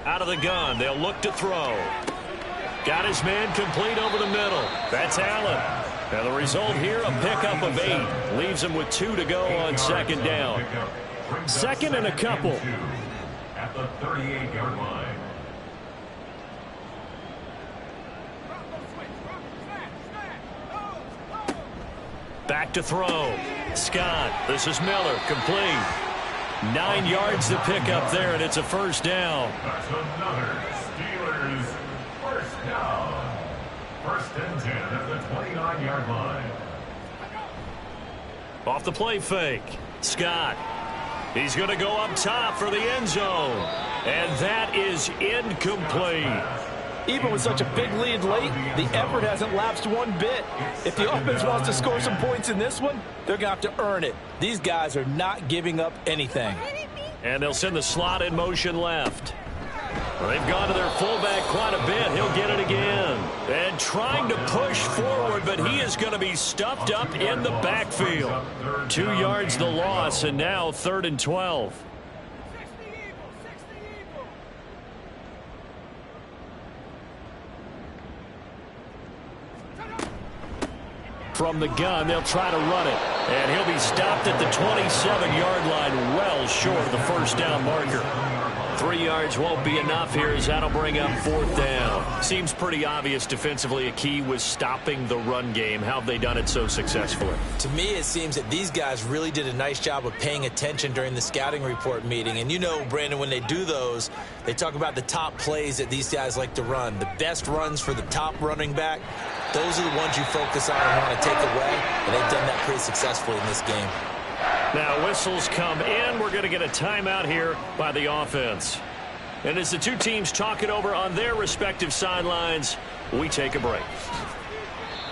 Out of the gun, they'll look to throw. Got his man complete over the middle. That's Allen. And the result here, a pickup of 8. Leaves him with 2 to go on 2nd down. 2nd and a couple. At the 38-yard line. Back to throw. Scott. This is Miller. Complete. 9 yards to pick up there, and it's a 1st down. That's another Steelers 1st down. 1st and 10 at the 29-yard line. Off the play fake. Scott. He's going to go up top for the end zone. And that is incomplete. Even with such a big lead late, the effort hasn't lapsed one bit. If the offense wants to score some points in this one, they're going to have to earn it. These guys are not giving up anything. And they'll send the slot in motion left. Well, they've gone to their fullback quite a bit. He'll get it again. And trying to push forward, but he is going to be stuffed up in the backfield. 2 yards the loss, and now 3rd and 12. From the gun, they'll try to run it. And he'll be stopped at the 27-yard line, well short of the first down marker. 3 yards won't be enough here as that'll bring up 4th down. Seems pretty obvious defensively a key was stopping the run game. How have they done it so successfully? To me, it seems that these guys really did a nice job of paying attention during the scouting report meeting. And you know, Brandon, when they do those, they talk about the top plays that these guys like to run. The best runs for the top running back. Those are the ones you focus on and want to take away, and they've done that pretty successfully in this game. Now whistles come in. We're going to get a timeout here by the offense. And as the two teams talk it over on their respective sidelines, we take a break.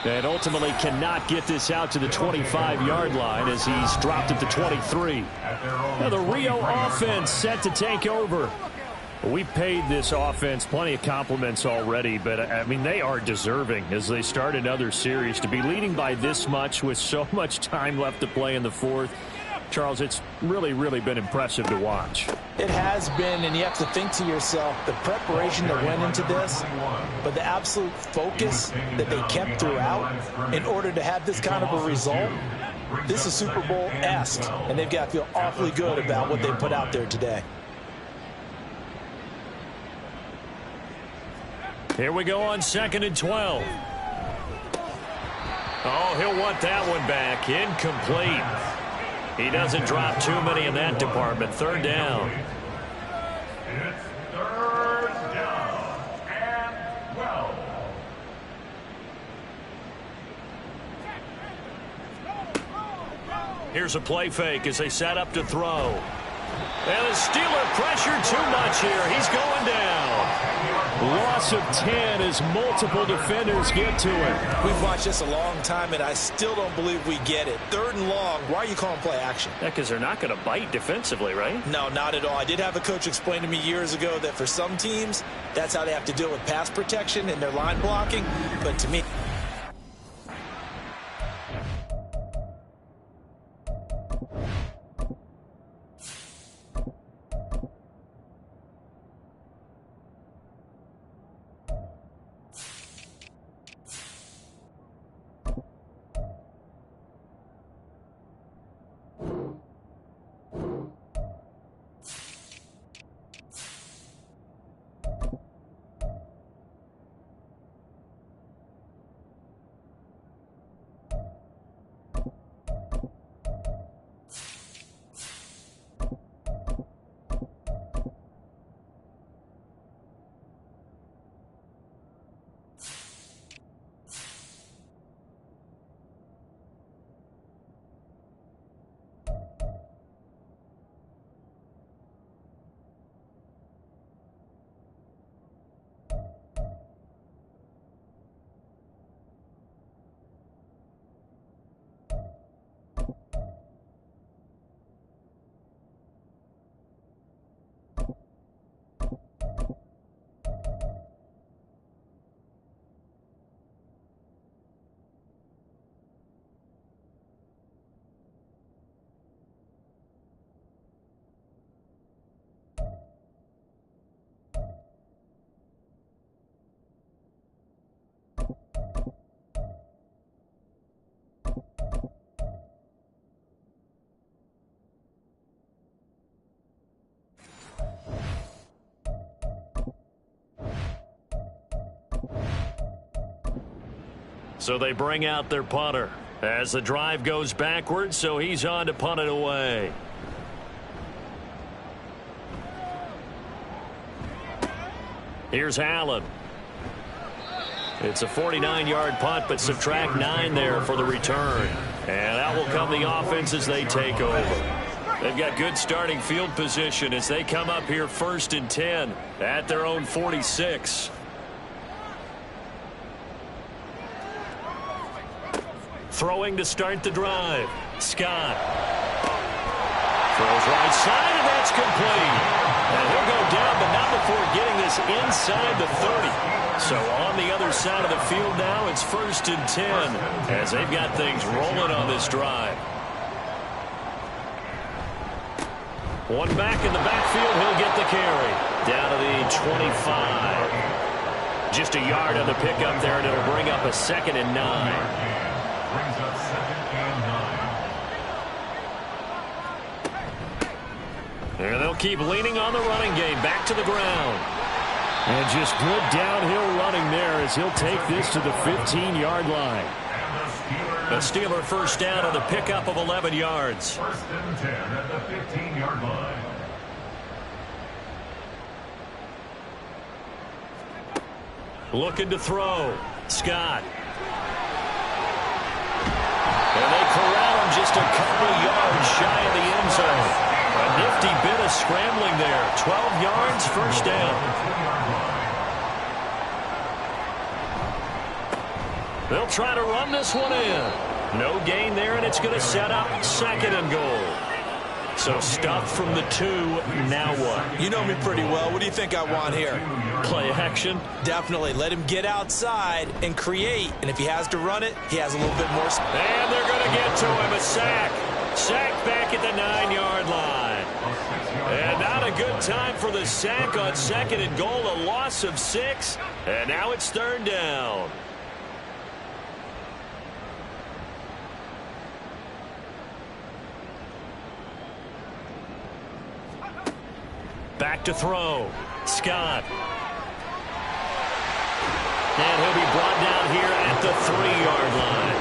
And ultimately cannot get this out to the 25-yard line as he's dropped at the 23. Now the Rio offense set to take over. We paid this offense plenty of compliments already, but, I mean, they are deserving as they start another series. To be leading by this much with so much time left to play in the 4th, Charles, it's really, really been impressive to watch. It has been, and you have to think to yourself, the preparation that went into this, but the absolute focus that they kept throughout in order to have this kind of a result. This is Super Bowl-esque, and they've got to feel awfully good about what they put out there today. Here we go on 2nd and 12. Oh, he'll want that one back. Incomplete. He doesn't drop too many in that department. 3rd down. It's 3rd down and 12. Here's a play fake as they set up to throw. And the Steeler pressure too much here. He's going down. Loss of 10 as multiple defenders get to him. We've watched this a long time, and I still don't believe we get it. 3rd and long, why are you calling play action? Yeah, because they're not going to bite defensively, right? No, not at all. I did have a coach explain to me years ago that for some teams, that's how they have to deal with pass protection and their line blocking. But to me, So they bring out their punter as the drive goes backwards, so he's on to punt it away. Here's Allen. It's a 49-yard punt, but subtract 9 there for the return. And out will come the offense as they take over. They've got good starting field position as they come up here 1st and 10 at their own 46. Throwing to start the drive. Scott. Throws right side, and that's complete. And he'll go down, but not before getting this inside the 30. So on the other side of the field now, it's 1st and 10 as they've got things rolling on this drive. One back in the backfield, he'll get the carry. Down to the 25. Just a yard on the pickup there, and it'll bring up a 2nd and 9. Brings up 2nd and 9. And they'll keep leaning on the running game. Back to the ground. And just good downhill running there as he'll take this to the 15-yard line. The Steeler first down on the pickup of 11 yards. 1st and 10 at the 15-yard line. Looking to throw. Scott. And they corral him just a couple of yards shy of the end zone. A nifty bit of scrambling there. 12 yards, first down. They'll try to run this one in. No gain there, and it's going to set up 2nd and goal. So stuffed from the 2. Now what? You know me pretty well. What do you think I want here? Play action. Definitely. Let him get outside and create. And if he has to run it, he has a little bit more space. And they're going to get to him. A sack. Sack back at the 9-yard line. And not a good time for the sack on 2nd and goal. A loss of 6. And now it's 3rd down. Back to throw. Scott. And he'll be brought down here at the 3-yard line.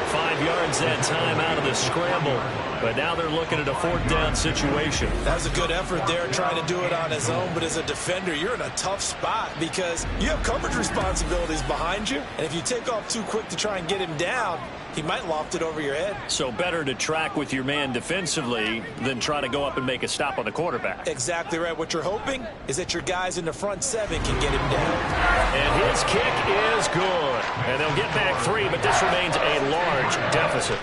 5 yards that time out of the scramble. But now they're looking at a 4th down situation. That was a good effort there, trying to do it on his own. But as a defender, you're in a tough spot because you have coverage responsibilities behind you. And if you take off too quick to try and get him down, he might loft it over your head. So better to track with your man defensively than try to go up and make a stop on the quarterback. Exactly right. What you're hoping is that your guys in the front 7 can get him down. And his kick is good. And they'll get back 3, but this remains a large deficit.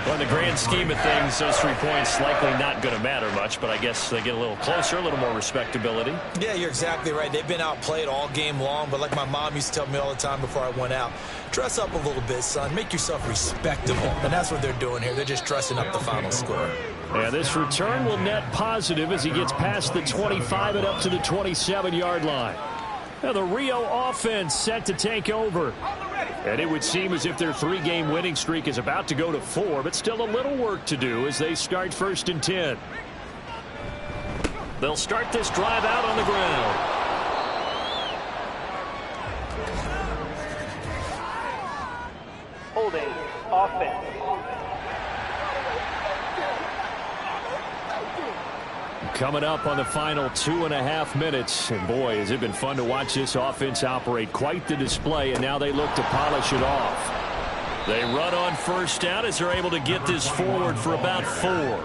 Well, in the grand scheme of things, those 3 points likely not going to matter much, but I guess they get a little closer, a little more respectability. Yeah, you're exactly right. They've been outplayed all game long, but like my mom used to tell me all the time before I went out, dress up a little bit, son. Make yourself respectable. And that's what they're doing here. They're just dressing up the final score. Yeah, this return will net positive as he gets past the 25 and up to the 27-yard line. Now the Rio offense set to take over. And it would seem as if their 3-game winning streak is about to go to 4, but still a little work to do as they start 1st and 10. They'll start this drive out on the ground. Holding offense. Coming up on the final 2.5 minutes. And boy, has it been fun to watch this offense operate. Quite the display, and now they look to polish it off. They run on 1st down as they're able to get this forward for about 4.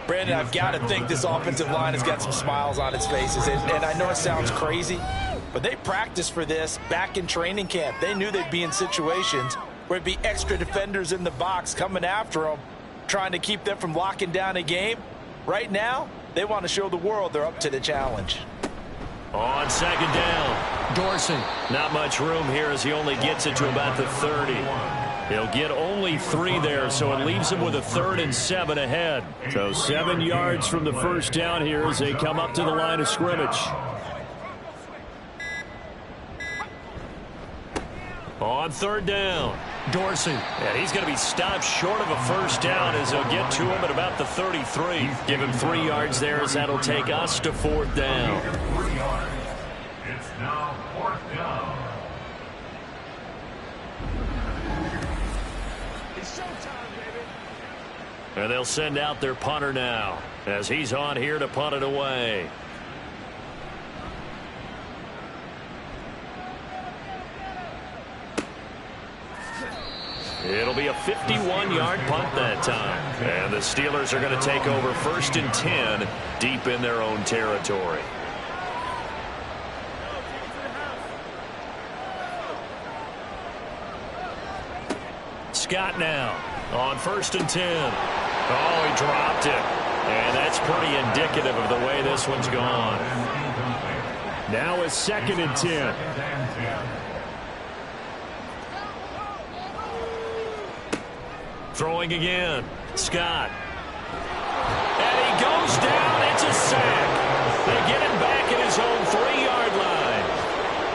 Brandon, I've got to think this offensive line has got some smiles on its faces. And I know it sounds crazy, but they practiced for this back in training camp. They knew they'd be in situations where it'd be extra defenders in the box coming after them, trying to keep them from locking down a game. Right now, they want to show the world they're up to the challenge. On 2nd down, Dorsey. Not much room here as he only gets it to about the 30. He'll get only 3 there, so it leaves him with a 3rd and 7 ahead. So 7 yards from the 1st down here as they come up to the line of scrimmage. On 3rd down, Dorsey. And he's going to be stopped short of a 1st down as they'll get to him at about the 33. Give him 3 yards there as that'll take us to 4th down. 3 yards. It's now 4th down. It's showtime, baby. And they'll send out their punter now as he's on here to punt it away. It'll be a 51-yard punt that time. And the Steelers are going to take over 1st and 10 deep in their own territory. Scott now on 1st and 10. Oh, he dropped it. And that's pretty indicative of the way this one's gone. Now it's 2nd and 10. Throwing again. Scott. And he goes down. It's a sack. They get him back at his own 3-yard line.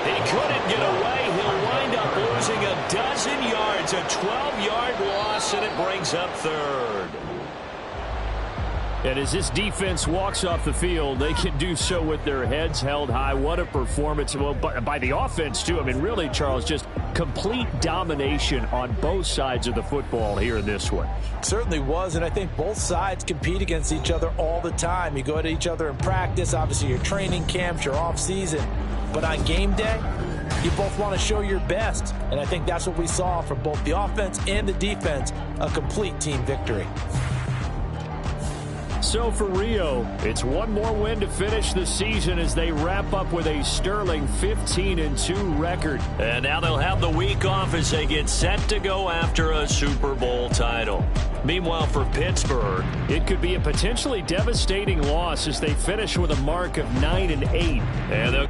He couldn't get away. He'll wind up losing a dozen yards. A 12-yard loss, and it brings up 3rd. And as this defense walks off the field, they can do so with their heads held high. What a performance. Well, by the offense, too. I mean, really, Charles, just complete domination on both sides of the football here in this one. Certainly was, and I think both sides compete against each other all the time. You go at each other in practice, obviously your training camps, your off-season. But on game day, you both want to show your best. And I think that's what we saw from both the offense and the defense, a complete team victory. So for Rio, it's one more win to finish the season as they wrap up with a sterling 15-2 record. And now they'll have the week off as they get set to go after a Super Bowl title. Meanwhile, for Pittsburgh, it could be a potentially devastating loss as they finish with a mark of 9-8. And